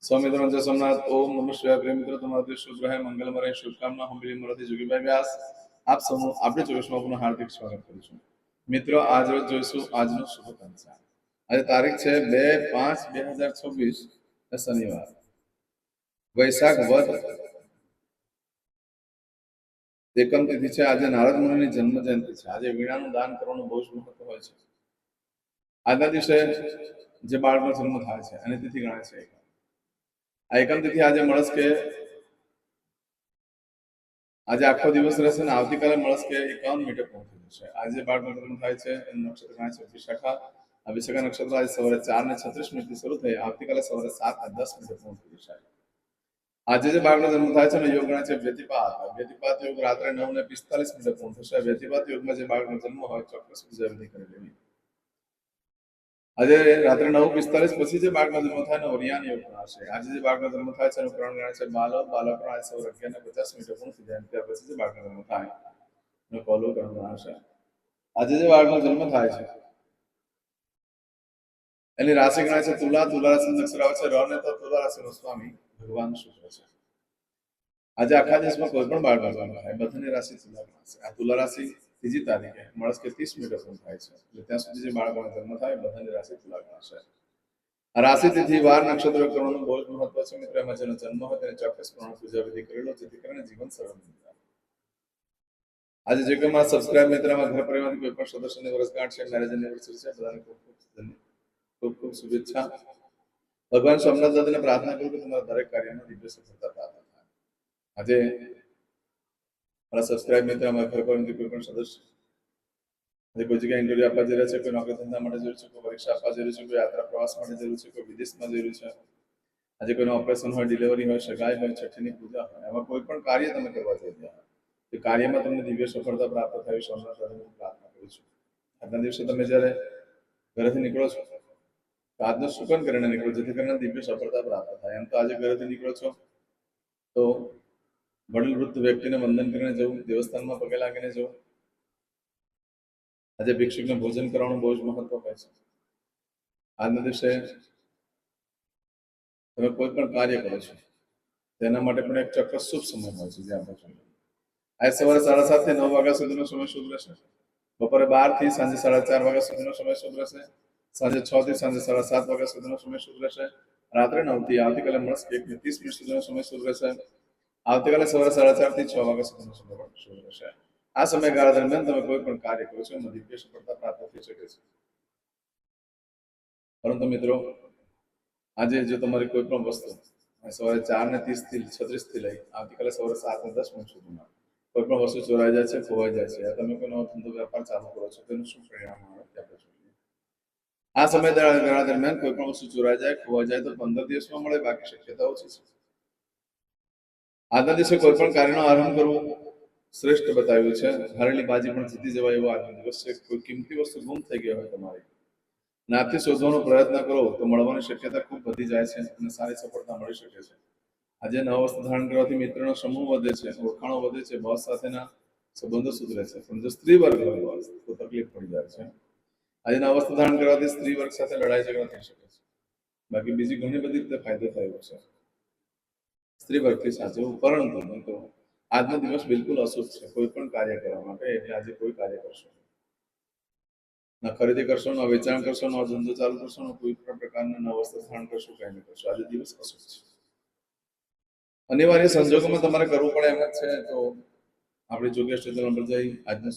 સ્વામિત્રણ જય સોમનાથ. ઓમ નમઃ શિવાય. પ્રિય મિત્રો, તમારું શુભ રહે, મંગલમય રહે, શુભકામના હંબલી મરાથી જોગીભાઈ વ્યાસ આપ સૌનું આપણે ચોવીસમાં પુનઃ હાર્દિક સ્વાગત કરું છું. મિત્રો, આજ રોજ જોઈશું આજનો શુભ પંચાંગ. આજે તારીખ છે 2/5/2026 શનિવાર, વૈશાખ વદ એકમ તિથિ છે. આજે નારદ મુનિની જન્મ જયંતિ છે. આજે વીણાનું દાન કરવાનું બહુ જ મહત્વ હોય છે. આજના દિવસે જે બાળકનો જન્મ થાય છે અને તિથિ ગણાય છે આ એકમ તિથિ. આજે મળસ કે આજે આખો દિવસ રહેશે ને આવતીકાલે મળસ કે 51 મિનિટે પહોંચી જશે. આજે બાળકનો જન્મ થાય છે એનું નક્ષત્ર ગણાય છે વિશાખા. આ વિશાખા નક્ષત્ર આજે સવારે 4:36 શરૂ થઈ આવતીકાલે સવારે 7:10 પહોંચી જશે. આજે જે બાળકનો જન્મ થાય છે ને યોગ ગણાય છે વ્યતિપાત. વ્યતિપાત યોગ રાત્રે 9:45 પહોંચશે. વ્યતિપાત યોગમાં જે બાળકનો જન્મ હોય ચોક્કસ પૂજા વિધિ કરી લેવી. આજે રાત્રે 9:45 પછી જે બાળકનો જન્મ થાય ને ઓરિયાન યોગ ગણાશે. આજે જે બાળકનો જન્મ થાય છે એનું કરણ ગણાય છે બાલક. બાલકનો આજે સવારે 11:50 પૂર્ણ થઈ જાય ત્યાર પછી જે બાળકનો જન્મ થાય એનું કોલો કરણ ગણાશે. આજે જે બાળકનો જન્મ થાય છે એની રાશિ ગણાય છે તુલા. તુલા રાશિ નક્ષત્ર આવે છે ર ને તો તુલા રાશિનો સ્વામી ભગવાન શુક્ર છે. આજે આખા દેશમાં કોઈ પણ બાળકનો જન્મ થાય બધાની રાશિ તુલા ગણાશે. આ તુલા રાશિ ત્રીજી તારીખે મળસ કે 30 મિનિટે પૂર્ણ થાય છે. એટલે ત્યાં સુધી જે બાળકોનો જન્મ થાય બધાની રાશિ તુલા ગણાશે. આ રાશિ તિથિ વાર નક્ષત્ર કરવાનું બહુ જ મહત્વ છે. મિત્રો, એમાં જેનો જન્મ હોય તેને ચોક્કસ પ્રમાણે પૂજા વિધિ કરેલો જેથી કરીને જીવન સરળ બની જાય. આજે જે કોઈ મારા સબસ્ક્રાઇબ મિત્રમાં ઘર પરિવારથી કોઈ પણ સદસ્યની વર્ષગાંઠ છે, મેરેજ એનિવર્સરી છે, બધાને ખૂબ ખૂબ શુભેચ્છા. ભગવાન સોમનાથ દાદાને પ્રાર્થના કરું કે તમારા દરેક કાર્યમાં દિવ્ય સફળતા પ્રાપ્ત થાય. આજે મારા સબસ્ક્રાઇબ મિત્ર અમારા ઘર પરિવારથી કોઈ પણ સદસ્ય આજે કોઈ જગ્યાએ ઇન્ટરવ્યુ આપવા જઈ રહ્યા છે, કોઈ નોકરી ધંધા માટે જરૂર છે, કોઈ પરીક્ષા આપવા જરૂર છે, કોઈ યાત્રા પ્રવાસ માટે જરૂર છે, કોઈ વિદેશમાં જરૂર છે, આજે કોઈનું ઓપરેશન હોય, ડિલિવરી હોય, સગાઈ હોય, છઠ્ઠીની પૂજા હોય, એમાં કોઈ પણ કાર્ય તમે કરવા જઈ રહ્યા હોય એ કાર્યમાં તમને દિવ્ય સફળતા પ્રાપ્ત થાય સોમનાથ દાદાની પ્રાર્થના કરું છું. આજના દિવસે તમે જ્યારે ઘરેથી નીકળો છો તો આજનો સુકન કરીને નીકળો જેથી કરીને દિવ્ય સફળતા પ્રાપ્ત થાય. એમ તો આજે ઘરેથી નીકળો છો તો વડીલ વૃદ્ધ વ્યક્તિને વંદન કરીને જવું, દેવસ્થાનમાં પગે લાગીને જવું. આજે ભિક્ષુકને ભોજન કરવાનું બહુ જ મહત્વ હોય છે. આજના દિવસે તમે કોઈ પણ કાર્ય કરો છો તેના માટે પણ એક ચોક્કસ શુભ સમય હોય છે જે આપણે જોઈએ. આજે સવારે 7:30 થી 9 વાગ્યા સુધીનો સમય શુભ રહેશે. બપોરે 12 થી સાંજે 4:30 વાગ્યા સુધીનો સમય શુભ રહેશે. સાંજે 6 થી સાંજે 7:30 વાગ્યા સુધીનો સમય શુભ રહેશે. રાત્રે 9 થી આવતીકાલે મળસ 1:30 સુધીનો સમય શુભ રહેશે. આવતીકાલે સવારે 4:30 થી 6 વાગ્યા સુધીનો સમય શુભ રહેશે. આ સમયગાળા દરમિયાન તમે કોઈ પણ કાર્ય કરો છો એમાં દિવ્ય સફળતા પ્રાપ્ત થઈ શકે છે. પરંતુ મિત્રો, આજે જો તમારી કોઈ પણ વસ્તુ સવારે 4:30 થી 36 લઈ આવતીકાલે સવારે 7:10 સુધીમાં કોઈ પણ વસ્તુ ચોરાઈ જાય છે, ખોવાઈ જાય છે, તમે કોઈ નવો ધંધો વેપાર ચાલુ કરો છો તેનું શું પરિણામ આવે તે આપણે જોઈએ. આ સમયગાળા દરમિયાન કોઈ પણ વસ્તુ ચોરાઈ જાય, ખોવાઈ જાય તો 15 દિવસમાં મળે, બાકી શક્યતા ઓછી છે. આજના દિવસે કોઈ પણ કાર્યનો આરંભ કરવો શ્રેષ્ઠ બતાવ્યું છે. હારેલી બાજી પણ જીતી જવાય એવો આજનો દિવસ છે. કોઈ કિંમતી વસ્તુ ગુમ થઈ ગઈ હોય તમારી નાથી શોધવાનો પ્રયત્ન કરો તો મળવાની શક્યતા ખૂબ વધી જાય છે અને સારી સફળતા મળી શકે છે. આજે નવા વસ્ત્ર ધારણ કરવાથી મિત્રોનો સમૂહ વધે છે, ઓળખાણો વધે છે, બોસ સાથેના સંબંધો સુધરે છે. પણ જો સ્ત્રી વર્ગ હોય તો તકલીફ પડી જાય છે. આજે નવા વસ્ત્ર ધારણ કરવાથી સ્ત્રી વર્ગ સાથે લડાઈ ઝઘડા થઈ શકે છે. બાકી બીજી ઘણી બધી રીતે ફાયદો થયો છે સ્ત્રી વર્ગથી સાચવું. પરંતુ આજનો દિવસ બિલકુલ અશુભ છે કોઈ પણ કાર્ય કરવા માટે. એટલે આજે કોઈ કાર્ય કરશો ના ખરીદી કરશો, ના વેચાણ કરશો, ના ધંધો ચાલુ કરશો, ના કોઈ પણ પ્રકારના નવા વસ્ત્ર ધારણ કરશો, કઈ નહીં કરશો. આજે દિવસ અશુભ છે. અનિવાર્ય સંજોગોમાં તમારે કરવું પડે એમ જ છે તો આપણે યોગ્ય ચેનલ પર જઈ આજનું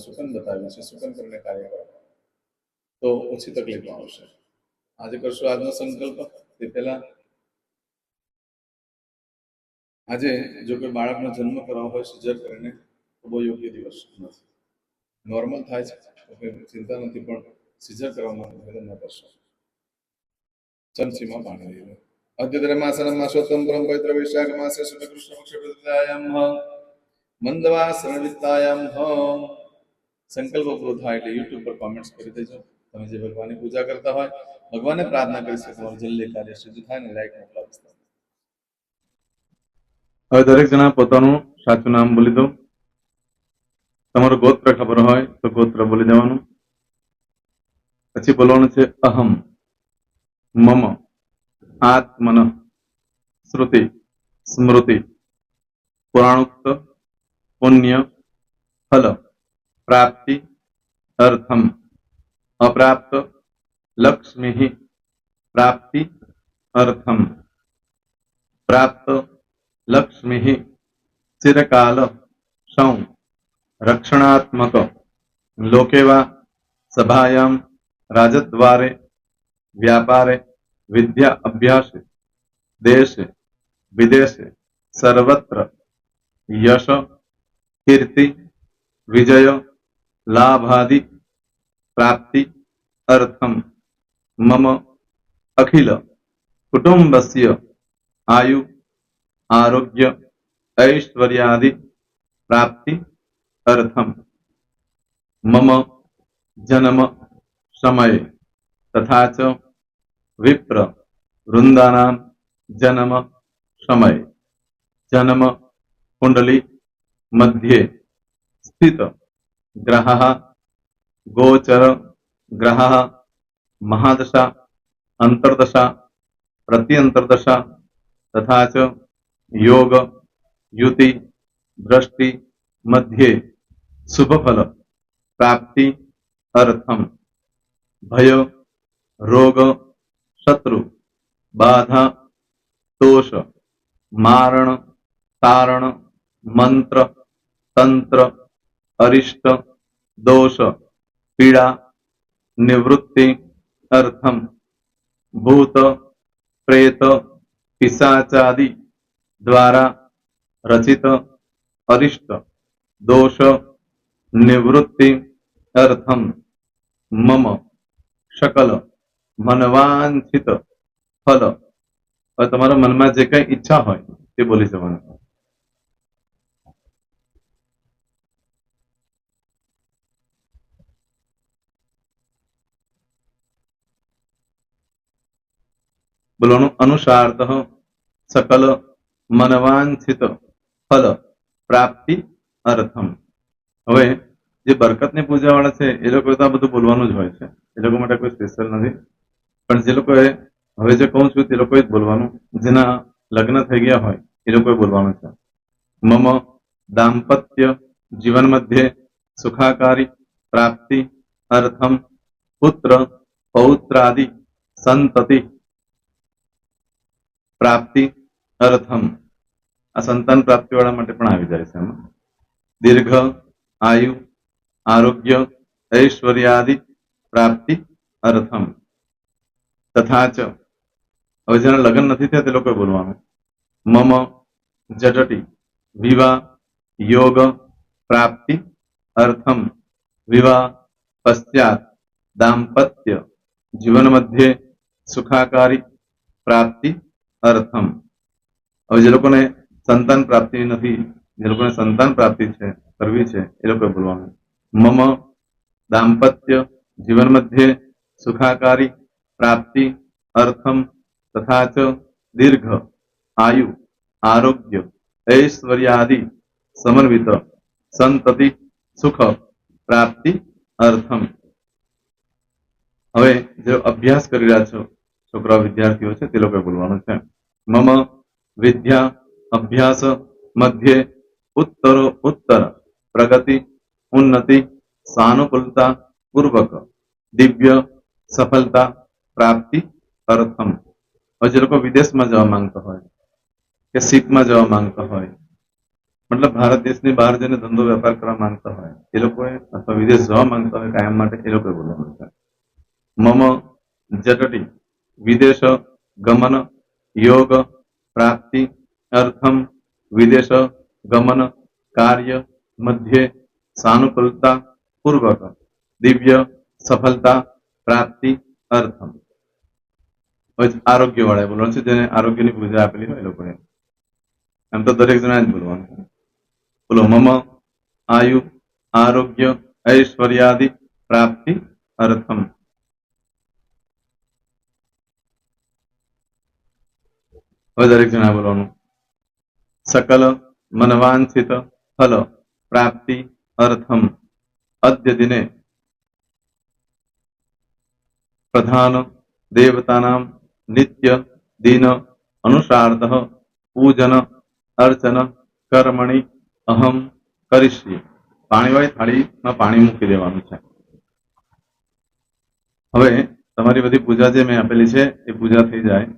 સુકન બતાવ્યું છે, સુકન કરીને કાર્ય કરો તો ઓછી તકલીફો આવશે. આજે કરશો આજનો સંકલ્પ. તે પહેલા આજે જો કોઈ બાળકનો જન્મ કરાવવો હોય સિઝર કરીને તો બહુ યોગ્ય દિવસ નથી. નોર્મલ થાય છે તો કોઈ ચિંતા નથી, પણ સિઝર કરવામાં નિવેદન ન કરશો. ચમચીમાં પાણી લેવું. અદ્યતરે માસનમ માસોત્તમ પરમ પવિત્ર વૈશાખ માસે શુક્લ કૃષ્ણ પક્ષ પ્રતિપદાયામ મંદવાસન વિત્તાયામ સંકલ્પ પૂરો થાય એટલે યુટ્યુબ પર કોમેન્ટ્સ કરી દેજો. તમે જે ભગવાનની પૂજા કરતા હોય, ભગવાનને પ્રાર્થના કરી છે તમારું જલ્દી કાર્ય સિદ્ધ થાય ને લાઈક મોકલાવશે. હવે દરેક જણા પોતાનું સાચું નામ બોલી દો. તમારું ગોત્ર ખબર હોય તો ગોત્ર બોલી દેવાનું. પછી બોલવાનું છે અહમ, મમ, आत्मन श्रुति स्मृति पुराणोक्त पुण्य फल प्राप्ति अर्थम अप्राप्त लक्ष्मी प्राप्ति अर्थम प्राप्त लक्ष्मी चिरकाल सौ रक्षणात्मक लोकेवा सभायां राजद्वारे व्यापारे विद्या अभ्यास देशे विदेशे सर्वत्र यश कीर्ति विजय लाभादि प्राप्ति अर्थम मम अखिल कुटुंबस्य आयु आरोग्य ऐश्वर्यादि प्राप्ति अर्थम मम जन्म समय तथा च विप्र वृंदानां जन्म समय जन्म कुंडली मध्ये स्थित ग्रहः गोचर ग्रहः महादशा अंतर्दशा प्रत्यंतर्दशा तथा च योग युति दृष्टि मध्ये शुभफल प्राप्ति अर्थम भय रोग शत्रु बाधा दोष मारण तारण मंत्र तंत्र अरिष्ट दोष पीड़ा निवृत्ति अर्थम भूत प्रेत पिशाचादि द्वारा रचित अरिष्ट दोष निवृत्ति अर्थम मम सकल मनवांछित फल और તમારા મનમાં જે કઈ ઈચ્છા હોય તે બોલી જવાનું. બોલવાનું અનુસારતઃ सकल मनवांछित फल प्राप्ति अर्थम. હવે જે બરકતની પૂજા વાળા છે એ લોકો તો આ બધું બોલવાનું જ હોય છે, એ લોકો માટે કોઈ સ્પેશિયલ નથી. પણ જે લોકોએ હવે જે કહું છું તે લોકોએ જ બોલવાનું, જેના લગ્ન થઈ ગયા હોય એ લોકોએ બોલવાનું છે. મમ દાંપત્ય જીવન મધ્યે સુખાકારી પ્રાપ્તિ અર્થમ પુત્ર પૌત્રાદિ સંતતિ પ્રાપ્તિ અર્થમ. આ સંતાન પ્રાપ્તિ વાળા માટે પણ આવી જાય છે એમાં. દીર્ઘ આયુ આરોગ્ય ऐश्वर्यादि प्राप्ति अर्थम तथा च. હવે જેના લગ્ન નથી થયા તે લોકોએ બોલવાનું. મમ જટટી વિવાહ योग प्राप्ति अर्थम विवाह पश्चात दाम्पत्य जीवन मध्य सुखाकारी प्राप्ति अर्थम. હવે જે લોકોને સંતાન પ્રાપ્તિ નથી, જે લોકોને સંતાન પ્રાપ્તિ છે કરવી છે એ લોકોએ બોલવાનું. मम दाम्पत्य जीवन मध्य सुखाकारी प्राप्ति अर्थम तथा च दीर्घ आयु आरोग्य ऐश्वर्यादि समन्वित संतति सुख प्राप्ति अर्थम. હવે જે અભ્યાસ કરી રહ્યા છો છોકરા વિદ્યાર્થીઓ છે તે લોકોએ બોલવાનું છે. મમ વિદ્યા અભ્યાસ મધ્યે उत्तरो उत्तर प्रगति उन्नति सानुकूलता पूर्वक दिव्य सफलता प्राप्ति अर्थम. और જે લોકો વિદેશમાં જવા માંગતા હોય કે શીપમાં જવા માંગતા હોય, મતલબ ભારત દેશની બહાર જઈને ધંધો વેપાર કરવા માંગતા હોય એ લોકોએ, અથવા વિદેશ જવા માંગતા હોય કાયમ માટે, એ લોકોએ બોલવાનું છે. મમ જટટી વિદેશ ગમન योग प्राप्ति अर्थम विदेश गमन कार्य मध्य सानुकूलता पूर्वक दिव्य सफलता प्राप्ति अर्थम. आरोग्य वाળા બોલવાનું છે, જેને આરોગ્યની પૂજા આપેલી હોય એ લોકોએ. એમ તો દરેક જણા જ બોલવાનું. બોલો મમ આયુ આરોગ્ય ऐश्वर्यादि प्राप्ति अर्थम. હવે દરેક જણા બોલવાનું. सकल मनवांछित फल प्राप्ति अर्थम अद्य दिने प्रधान देवतानां नित्य દિન અનુસાર્થ પૂજન અર્ચન કર્મણી અહમ કરીશ્યે. પાણીવાળી થાળીમાં પાણી મૂકી દેવાનું છે. હવે તમારી બધી પૂજા જે મેં આપેલી છે એ પૂજા થઈ જાય,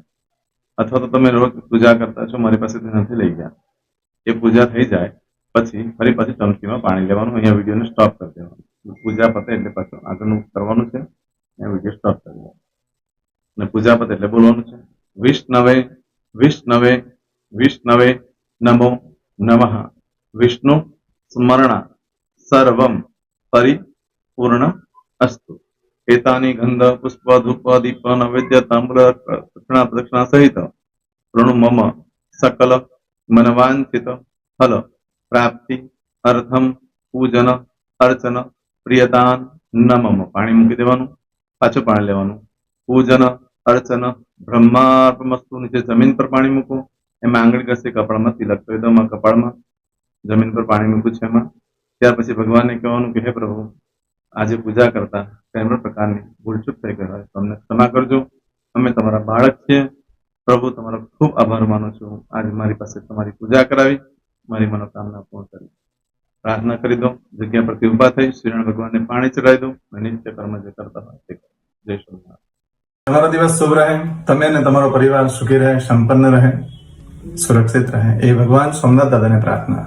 અથવા તો તમે રોજ પૂજા કરતા છો, મારી પાસેથી નથી લઈ ગયા, એ પૂજા થઈ જાય પછી ફરી પાછી ચમચીમાં પાણી લેવાનું. અહીંયા વિડીયોને સ્ટોપ કરી દેવાનું. પૂજા પતે એટલે પાછું આગળનું કરવાનું છે. અહીંયા વિડીયો સ્ટોપ કરી દેવાનો અને પૂજા પતે એટલે બોલવાનું છે વિષ્ણવે વિષ્ણવે વિષ્ણવે નમો નમઃ. વિષ્ણુ સ્મરણા સર્વમ પરિપૂર્ણ અસ્તુ. એતાની ગંધ પુષ્પ ધૂપ દીપ નૈવેદ્ય તામ્ર દક્ષિણા પ્રદક્ષિણા સહિત પ્રણુ મમ સકલ મનવાંછિત ફલ પ્રાપ્તિ અર્થમ પૂજન અર્ચન પ્રિયતાન નમમ. પાણી મૂકી દેવાનું, પાછું પાણી લેવાનું. પૂજન અર્ચન બ્રહ્માર્પણમસ્તુ. નીચે જમીન પર પાણી મૂકો, એમાં આંગળી ઘસી કપાળમાં તિલક કરી દો. કપાળમાં જમીન પર પાણી મૂક્યું છે એમાં. ત્યાર પછી ભગવાનને કહેવાનું કે હે પ્રભુ, આજે પૂજા કરતા કઈ પણ પ્રકારની ભૂલચૂક થઈ ગઈ હોય તો અમને ક્ષમા કરજો. અમે તમારા બાળક છીએ. પ્રભુ, તમારો ખૂબ આભાર માનું છું. આજે મારી પાસે તમારી પૂજા કરાવી, મારી મનોકામના પૂર્ણ કરી. પ્રાર્થના કરી દો. જગ્યા પરથી ઉભા થઈ શ્રીનારાયણ ભગવાનને પાણી ચડાવી દો. નિત્ય કર્મ જે કરતા હોય તે કરો. જય સ્વામિનારાયણ. તમારો દિવસ શુભ રહે. તમે અને તમારો પરિવાર સુખી રહે, સંપન્ન રહે, સુરક્ષિત રહે, એ ભગવાન સોમનાથ દાદાને પ્રાર્થના.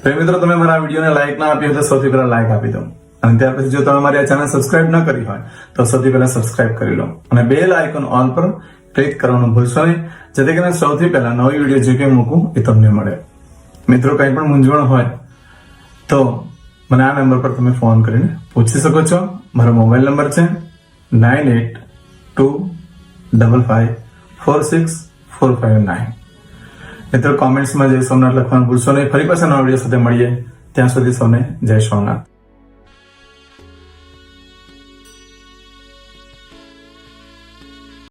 તો મિત્રો, તમે મારા વિડીયોને લાઈક ના આપી હોય તો સૌથી પહેલા લાઈક આપી દો. અને ત્યાર પછી જો તમે મારી આ ચેનલ સબસ્ક્રાઇબ ન કરી હોય તો સૌથી પહેલા સબસ્ક્રાઇબ કરી લો અને બેલ આઇકોન ઓલ પર ક્લિક કરવાનું ભૂલશો નહીં, જેથી કરીને સૌથી પહેલા નવી વિડીયો જે કંઈ મૂકું એ તમને મળે. મિત્રો, કંઈ પણ મૂંઝવણ હોય તો મને આ નંબર પર તમે ફોન કરીને પૂછી શકો છો. મારો મોબાઈલ નંબર છે 9825546459. મિત્રો, કોમેન્ટ્સમાં જય સોમનાથ લખવાનું ભૂલશો નહીં. ફરી પાછા નવા વિડીયો સાથે મળીએ. ત્યાં સુધી સૌને જય સોમનાથ.